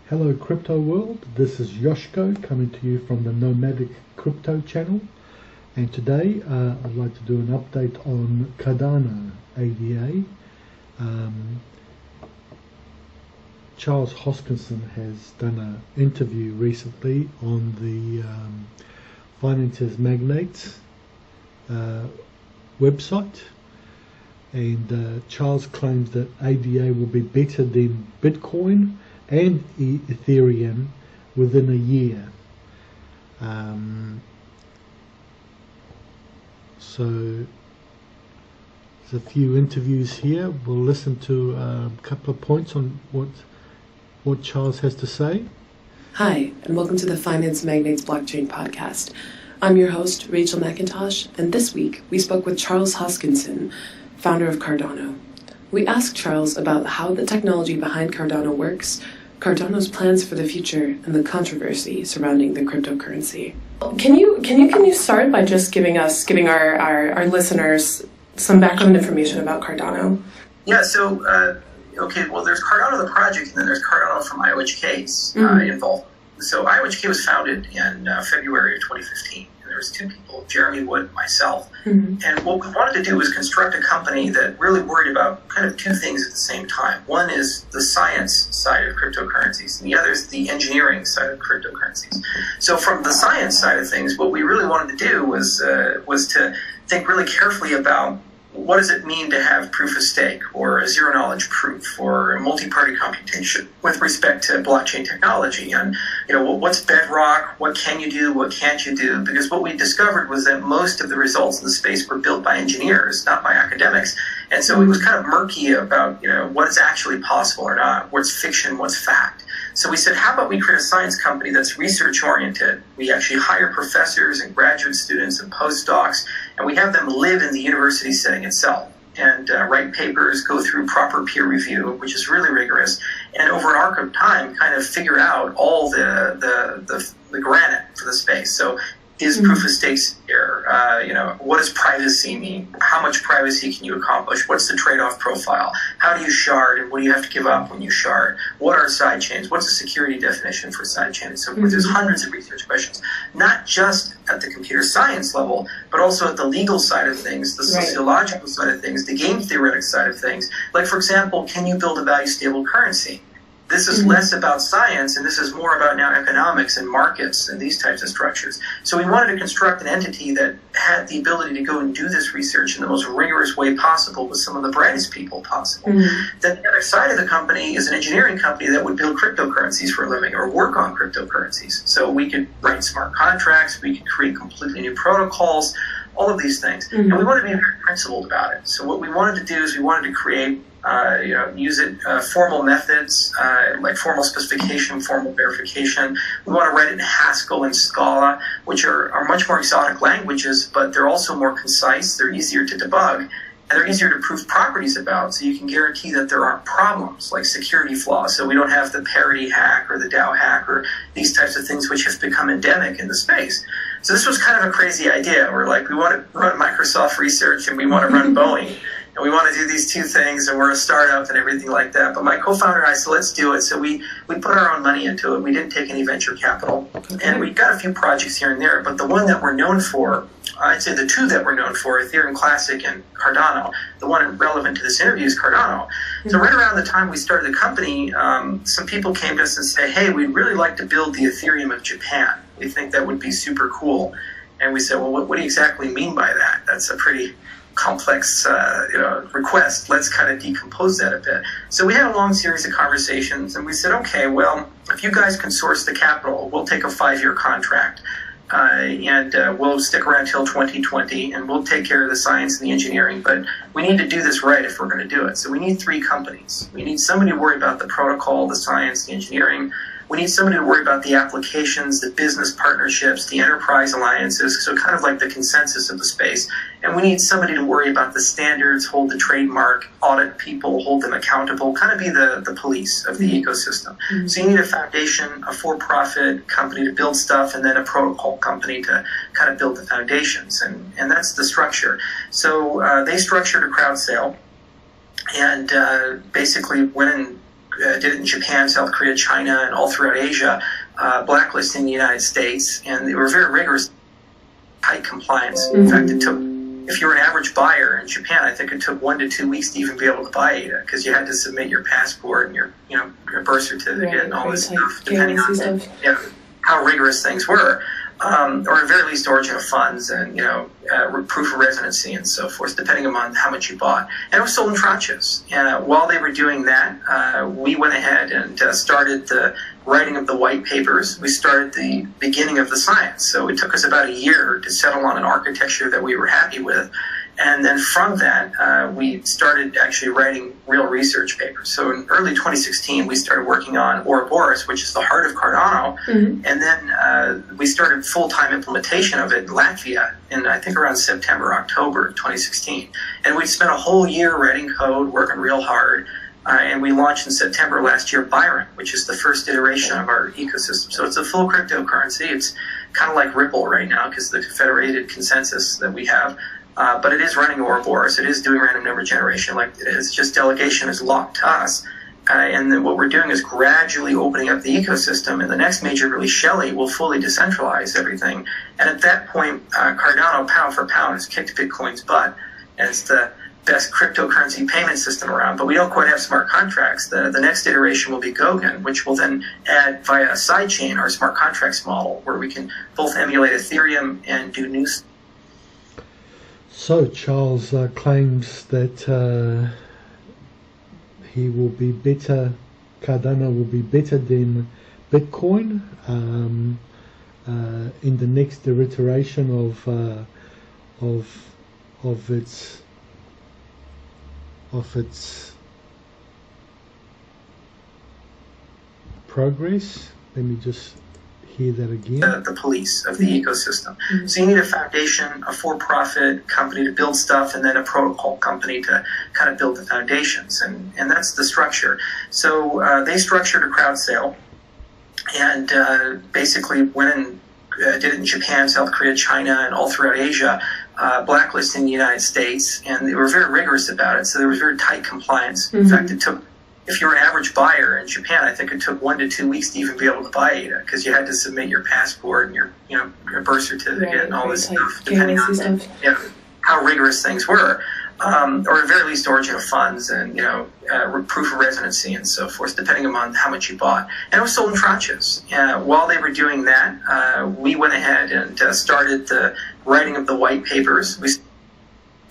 Hello crypto world, this is Yoshko coming to you from the Nomadic Crypto Channel, and today I'd like to do an update on Cardano ADA. Charles Hoskinson has done an interview recently on the Finances Magnates website, and Charles claims that ADA will be better than Bitcoin and Ethereum within a year. So there's a few interviews here. We'll listen to a couple of points on what Charles has to say. Hi, and welcome to the Finance Magnates Blockchain Podcast. I'm your host, Rachel McIntosh, and this week we spoke with Charles Hoskinson, founder of Cardano. We asked Charles about how the technology behind Cardano works, Cardano's plans for the future, and the controversy surrounding the cryptocurrency. Can you start by just giving our listeners some background information about Cardano? Yeah. So well, there's Cardano the project, and then there's Cardano from IOHK's involved. So IOHK was founded in February of 2015. There was two people, Jeremy Wood and myself. And what we wanted to do was construct a company that really worried about kind of two things at the same time. One is the science side of cryptocurrencies, and the other is the engineering side of cryptocurrencies. So from the science side of things, what we really wanted to do was to think really carefully about what does it mean to have proof of stake or a zero knowledge proof or a multi-party computation with respect to blockchain technology, and what's bedrock, what can you do, what can't you do, because what we discovered was that most of the results in the space were built by engineers, not by academics, and so it was kind of murky about what is actually possible or not, what's fiction, what's fact. So we said, how about we create a science company that's research-oriented? We actually hire professors and graduate students and postdocs, and we have them live in the university setting itself and write papers, go through proper peer review, which is really rigorous, and over an arc of time kind of figure out all the granite for the space. So is proof of stake secure? What does privacy mean? How much privacy can you accomplish? What's the trade-off profile? How do you shard, and what do you have to give up when you shard? What are side chains? What's the security definition for side chain and so forth? There's hundreds of research questions, not just at the computer science level, but also at the legal side of things, the sociological side of things, the game theoretic side of things. Like, for example, can you build a value-stable currency? This is less about science, and this is more about now economics and markets and these types of structures. So we wanted to construct an entity that had the ability to go and do this research in the most rigorous way possible with some of the brightest people possible. Then the other side of the company is an engineering company that would build cryptocurrencies for a living or work on cryptocurrencies. So we could write smart contracts, we could create completely new protocols, all of these things. And we wanted to be very principled about it. So what we wanted to do is we wanted to create use formal methods, like formal specification, formal verification. We want to write it in Haskell and Scala, which are much more exotic languages, but they're also more concise, they're easier to debug, and they're easier to prove properties about, so you can guarantee that there aren't problems like security flaws, so we don't have the parity hack or the DAO hack or these types of things which have become endemic in the space. So this was kind of a crazy idea. We're like, we want to run Microsoft research and we want to run Boeing. And we want to do these two things, and we're a startup and everything like that. But my co-founder and I said, let's do it. So we put our own money into it. We didn't take any venture capital. And we got a few projects here and there. But the one that we're known for, I'd say the two that we're known for, Ethereum Classic and Cardano. The one relevant to this interview is Cardano. So right around the time we started the company, some people came to us and said, hey, we'd really like to build the Ethereum of Japan. We think that would be super cool. And we said, well, what do you exactly mean by that? That's a pretty complex request. Let's kind of decompose that a bit. So we had a long series of conversations, and we said, okay, well, if you guys can source the capital, we'll take a 5-year contract, and we'll stick around till 2020, and we'll take care of the science and the engineering, but we need to do this right if we're going to do it. So we need 3 companies. We need somebody to worry about the protocol, the science, the engineering. We need somebody to worry about the applications, the business partnerships, the enterprise alliances, so kind of like the consensus of the space. And we need somebody to worry about the standards, hold the trademark, audit people, hold them accountable, kind of be the police of the ecosystem. So you need a foundation, a for-profit company to build stuff, and then a protocol company to kind of build the foundations. And that's the structure. So they structured a crowd sale and basically went and did it in Japan, South Korea, China, and all throughout Asia, blacklisting the United States, and they were very rigorous, tight compliance. In fact, it took, if you were an average buyer in Japan, I think it took 1 to 2 weeks to even be able to buy ADA, because you had to submit your passport and your birth certificate and all this stuff, depending on how rigorous things were. Or at the very least origin of funds and, proof of residency and so forth, depending on how much you bought. And it was sold in tranches. And while they were doing that, we went ahead and started the writing of the white papers. We started the beginning of the science. So it took us about a year to settle on an architecture that we were happy with. And then from that, we started actually writing real research papers. So in early 2016, we started working on Ouroboros, which is the heart of Cardano. And then we started full-time implementation of it in Latvia in, I think, around September, October 2016. And we spent a whole year writing code, working real hard. And we launched in September last year Byron, which is the first iteration of our ecosystem. So it's a full cryptocurrency. It's kind of like Ripple right now because of the federated consensus that we have. But it is running Ouroboros. It is doing random number generation like it is. Just delegation is locked to us. And then what we're doing is gradually opening up the ecosystem. And the next major release, Shelley, will fully decentralize everything. And at that point, Cardano, pound for pound, has kicked Bitcoin's butt. And it's the best cryptocurrency payment system around. But we don't quite have smart contracts. The next iteration will be Goguen, which will then add via a sidechain our smart contracts model, where we can both emulate Ethereum and do new stuff. So Charles claims that he will be better, Cardano will be better than Bitcoin in the next iteration of its progress. Let me just hear that again. The police of the ecosystem. So you need a foundation, a for-profit company to build stuff, and then a protocol company to kind of build the foundations. And that's the structure. So they structured a crowd sale and basically went and did it in Japan, South Korea, China, and all throughout Asia, blacklisting the United States. And they were very rigorous about it. So there was very tight compliance. In fact, it took, if you're an average buyer in Japan, I think it took 1 to 2 weeks to even be able to buy ADA because you had to submit your passport and your birth certificate and all this stuff, depending on how rigorous things were. Or at the very least origin of funds and proof of residency and so forth, depending on how much you bought. And it was sold in tranches. While they were doing that, we went ahead and started the writing of the white papers. We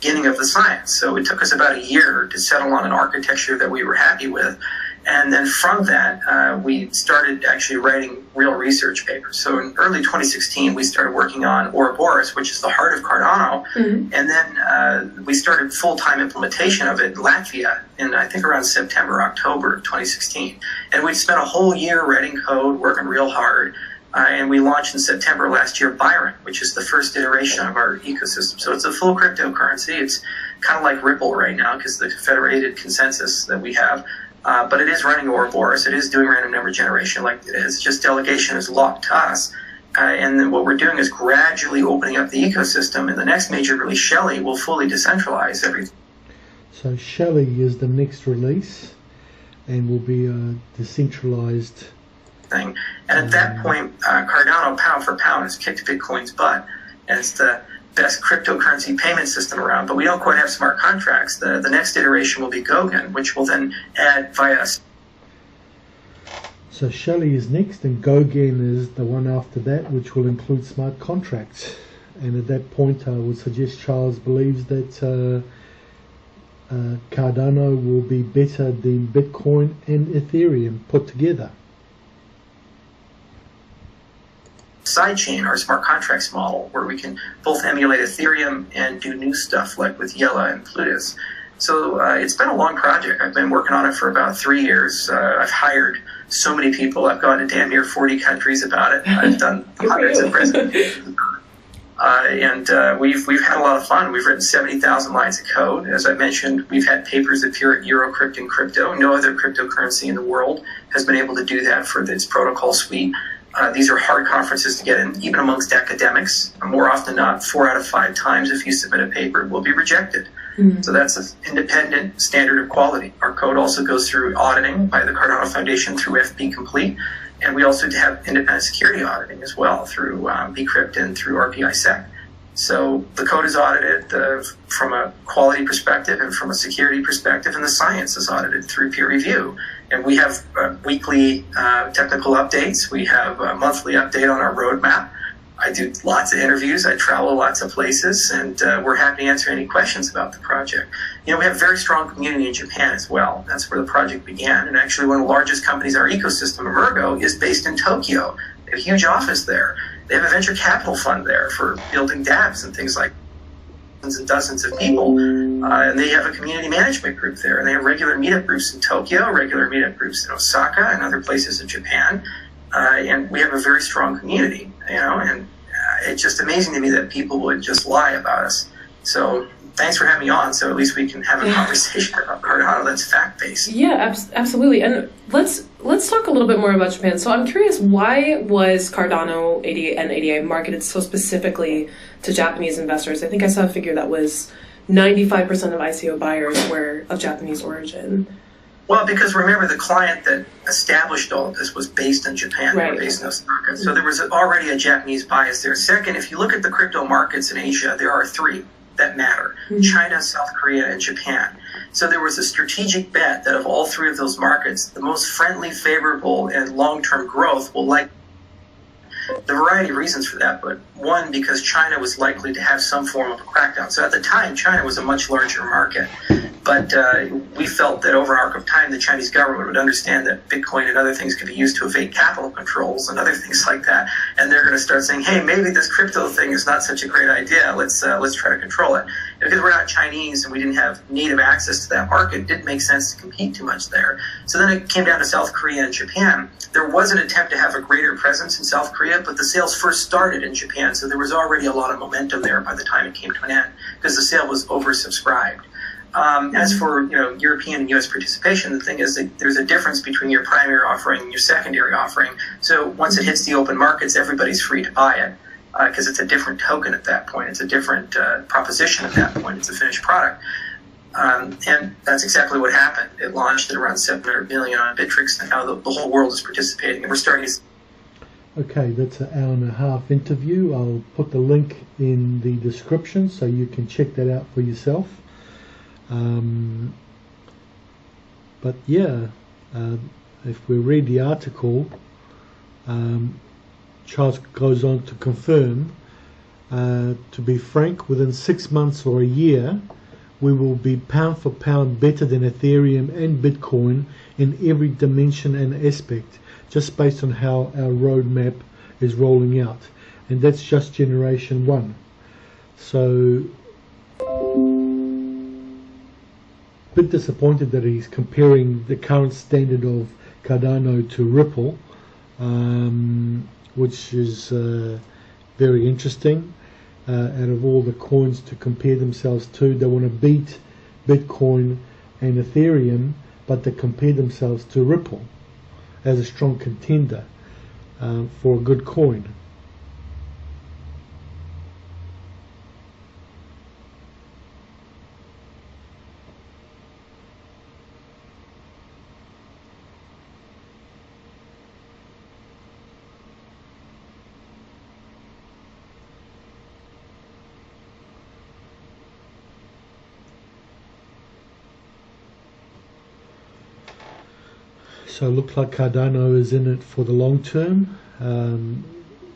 beginning of the science. So it took us about a year to settle on an architecture that we were happy with. And then from that, we started actually writing real research papers. So in early 2016, we started working on Ouroboros, which is the heart of Cardano. And then we started full-time implementation of it in Latvia in, I think, around September, October 2016. And we spent a whole year writing code, working real hard. And we launched in September last year Byron, which is the first iteration of our ecosystem. So it's a full cryptocurrency. It's kind of like Ripple right now because of the federated consensus that we have. But it is running Ouroboros. It is doing random number generation like it is. Just delegation is locked to us. And then what we're doing is gradually opening up the ecosystem. And the next major release, Shelley, will fully decentralize everything. So Shelley is the next release and will be decentralized thing. And at that point, Cardano, pound for pound, has kicked Bitcoin's butt. And it's the best cryptocurrency payment system around. But we don't quite have smart contracts. The next iteration will be Goguen, which will then add via... So Shelley is next, and Goguen is the one after that, which will include smart contracts. And at that point, I would suggest Charles believes that Cardano will be better than Bitcoin and Ethereum put together. Sidechain, our smart contracts model, where we can both emulate Ethereum and do new stuff like with Yella and Plutus. So it's been a long project. I've been working on it for about 3 years. I've hired so many people. I've gone to damn near 40 countries about it. I've done hundreds of presentations. And we've had a lot of fun. We've written 70,000 lines of code. As I mentioned, we've had papers appear at Eurocrypt and Crypto. No other cryptocurrency in the world has been able to do that for its protocol suite. These are hard conferences to get in, even amongst academics. More often than not, 4 out of 5 times if you submit a paper, it will be rejected. So that's an independent standard of quality. Our code also goes through auditing by the Cardano Foundation through FP Complete, and we also have independent security auditing as well through Bcrypt and through RPI-SEC. So the code is audited from a quality perspective and from a security perspective, and the science is audited through peer review. And we have weekly technical updates. We have a monthly update on our roadmap. I do lots of interviews. I travel lots of places, and we're happy to answer any questions about the project. We have a very strong community in Japan as well. That's where the project began. And actually, one of the largest companies in our ecosystem, Emergo, is based in Tokyo. They have a huge office there. They have a venture capital fund there for building dApps and things like dozens of people. And they have a community management group there. And they have regular meetup groups in Tokyo, regular meetup groups in Osaka, and other places in Japan. And we have a very strong community, and it's just amazing to me that people would just lie about us. So thanks for having me on, so at least we can have a conversation about Cardano that's fact-based. Yeah, absolutely. And let's talk a little bit more about Japan. So I'm curious, why was Cardano and ADA marketed so specifically to Japanese investors? I think I saw a figure that was 95% of ICO buyers were of Japanese origin. Well, because remember, the client that established all of this was based in Japan, right. Based in Osaka. So there was already a Japanese bias there. Second, if you look at the crypto markets in Asia, there are three that matter: China, South Korea, and Japan. So there was a strategic bet that of all three of those markets, the most friendly, favorable, and long-term growth will likely. There are a variety of reasons for that, but one, because China was likely to have some form of a crackdown. So at the time, China was a much larger market. But we felt that over an arc of time, the Chinese government would understand that Bitcoin and other things could be used to evade capital controls and other things like that. And they're going to start saying, hey, maybe this crypto thing is not such a great idea. Let's try to control it. Because we're not Chinese and we didn't have native access to that market, it didn't make sense to compete too much there. So then it came down to South Korea and Japan. There was an attempt to have a greater presence in South Korea, but the sales first started in Japan. So there was already a lot of momentum there by the time it came to an end because the sale was oversubscribed. As for European and U.S. participation, the thing is that there's a difference between your primary offering and your secondary offering. So once it hits the open markets, everybody's free to buy it because it's a different token at that point. It's a different proposition at that point. It's a finished product. And that's exactly what happened. It launched at around 700 million on Bittrex, and now the whole world is participating. And we're starting to... Okay, that's an hour and a half interview. I'll put the link in the description so you can check that out for yourself. But yeah, if we read the article, Charles goes on to confirm, to be frank, within 6 months or a year, we will be pound for pound better than Ethereum and Bitcoin in every dimension and aspect, just based on how our roadmap is rolling out. And that's just generation 1. So bit disappointed that he's comparing the current standard of Cardano to Ripple, which is very interesting. Out of all the coins to compare themselves to, they want to beat Bitcoin and Ethereum, but they compare themselves to Ripple as a strong contender for a good coin. So it looks like Cardano is in it for the long term.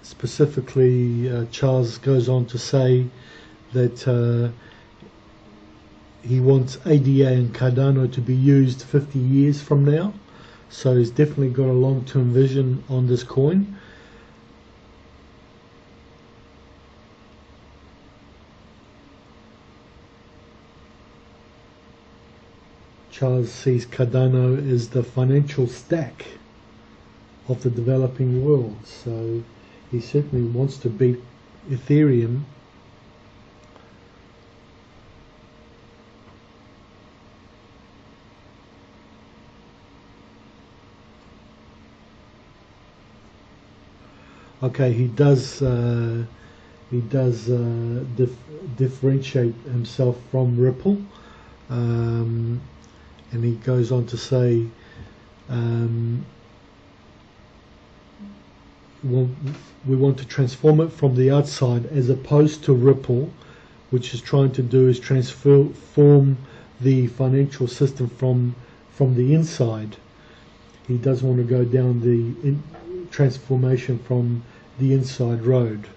Specifically, Charles goes on to say that he wants ADA and Cardano to be used 50 years from now. So he's definitely got a long-term vision on this coin. Charles sees Cardano as the financial stack of the developing world, so he certainly wants to beat Ethereum. Okay, he does he does differentiate himself from Ripple, and he goes on to say we want to transform it from the outside, as opposed to Ripple, which is trying to do is transform the financial system from the inside. He does want to go down the transformation from the inside road.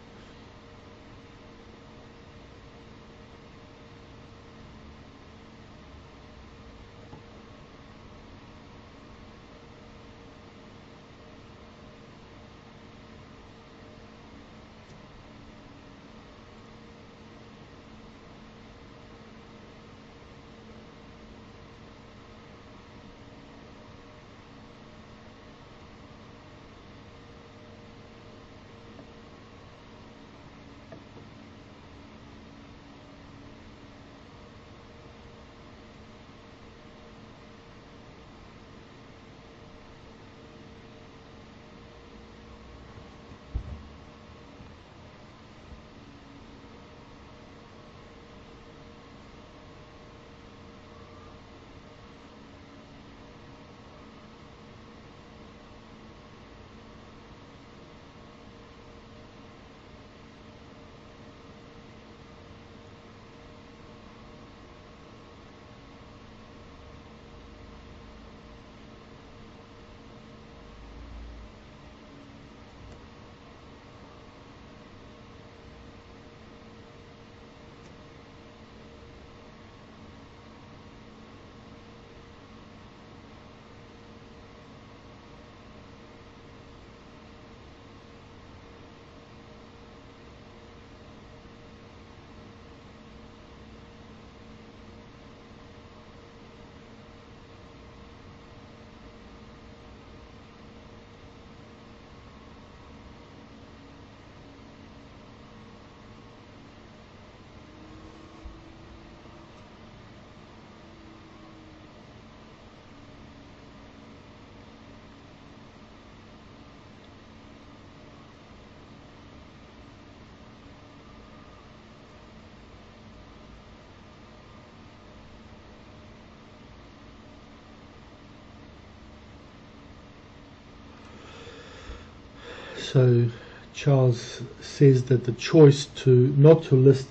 So Charles says that the choice not to list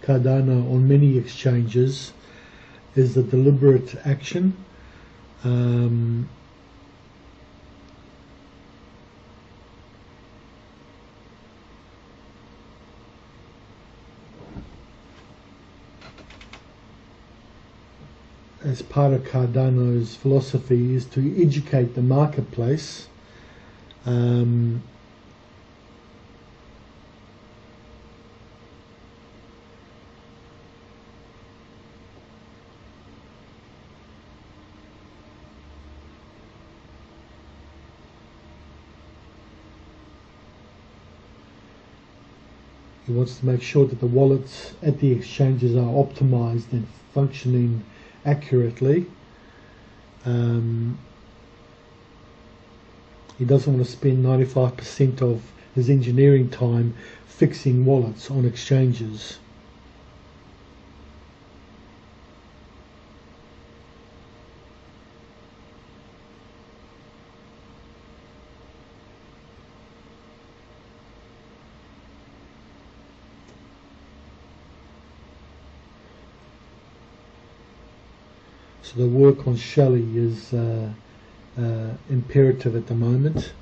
Cardano on many exchanges is a deliberate action. As part of Cardano's philosophy is to educate the marketplace. He wants to make sure that the wallets at the exchanges are optimized and functioning accurately. He doesn't want to spend 95% of his engineering time fixing wallets on exchanges. So the work on Shelley is imperative at the moment.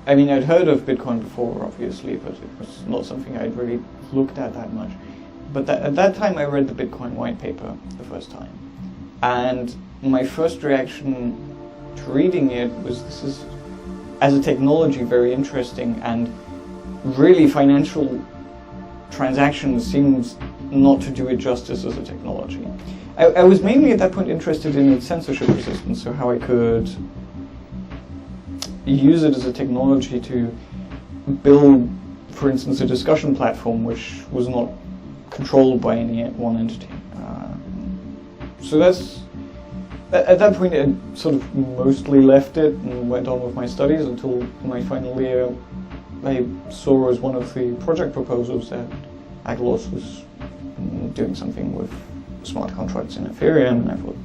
I mean, I'd heard of Bitcoin before, obviously, but it was not something I'd really looked at that much. But at that time, I read the Bitcoin white paper the first time. And my first reaction to reading it was, this is, as a technology, very interesting, and really financial transactions seems not to do it justice as a technology. I was mainly at that point interested in its censorship resistance, so how I could use it as a technology to build for instance, a discussion platform which was not controlled by any one entity. So that's, at that point I sort of mostly left it and went on with my studies until my final year. I saw as one of the project proposals that Aglos was doing something with smart contracts in Ethereum, and I thought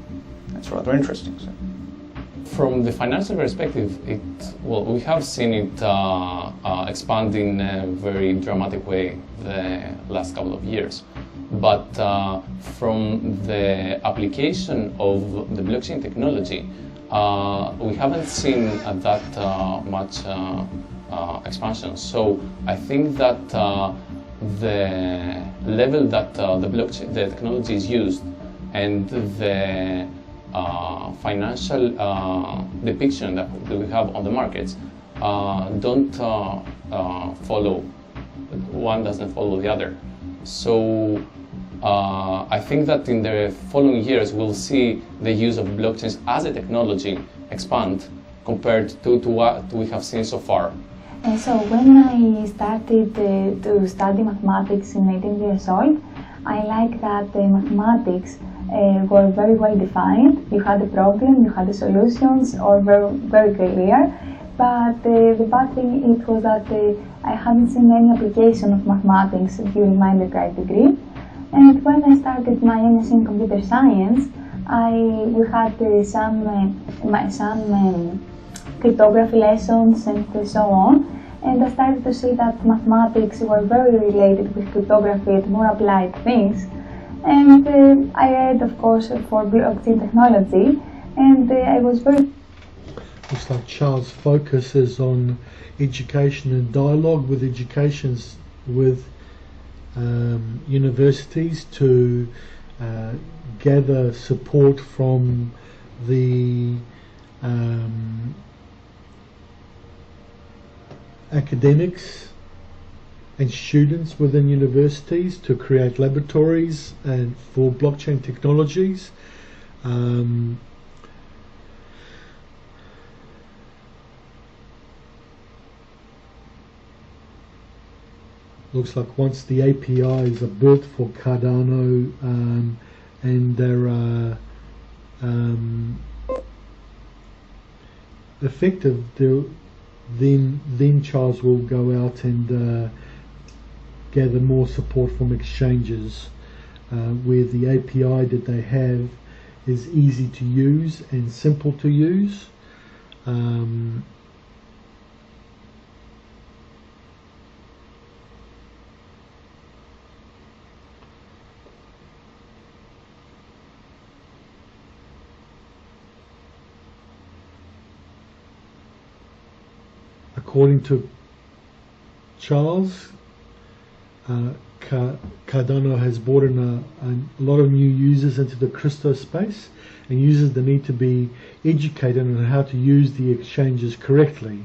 that's rather interesting. So. From the financial perspective, we have seen it expand in a very dramatic way the last couple of years. But from the application of the blockchain technology, we haven't seen that much expansion. So I think that the level that the technology is used and the financial depiction that we have on the markets don't follow. One doesn't follow the other. So I think that in the following years we'll see the use of blockchains as a technology expand compared to what we have seen so far. So when I started to study mathematics in 18 years old, I like that the mathematics were very well defined. You had a problem, you had the solutions, all very clear. But the bad thing it was that I hadn't seen any application of mathematics during my undergrad degree. And when I started my MSc in computer science, we had some cryptography lessons and so on. And I started to see that mathematics were very related with cryptography and more applied things. And I read, of course, for blockchain technology, and I was very... Looks like Charles' focus is on education and dialogue with universities to gather support from the academics and students within universities to create laboratories and for blockchain technologies. Looks like once the APIs are built for Cardano and they're effective, then Charles will go out and gather more support from exchanges where the API that they have is easy to use and simple to use. According to Charles, Cardano has brought in a lot of new users into the crypto space, and users that need to be educated on how to use the exchanges correctly.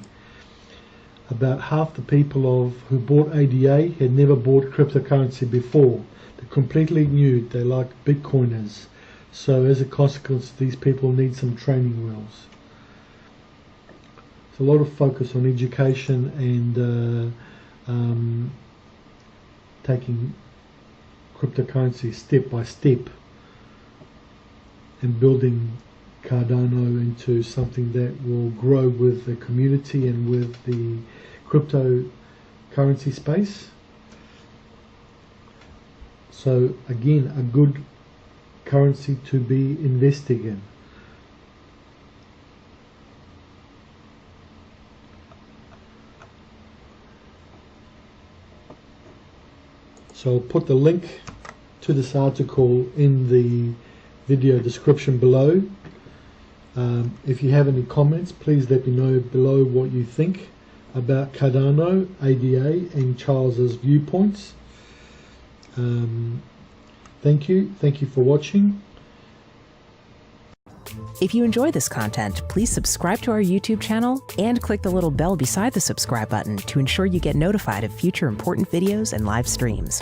About half the people who bought ADA had never bought cryptocurrency before. They're completely new. They're like Bitcoiners. So as a consequence, these people need some training wheels. It's a lot of focus on education and taking cryptocurrency step by step and building Cardano into something that will grow with the community and with the cryptocurrency space. So again, a good currency to be investing in. So I'll put the link to this article in the video description below. If you have any comments, please let me know below what you think about Cardano, ADA and Charles's viewpoints. Thank you for watching. If you enjoy this content, please subscribe to our YouTube channel and click the little bell beside the subscribe button to ensure you get notified of future important videos and live streams.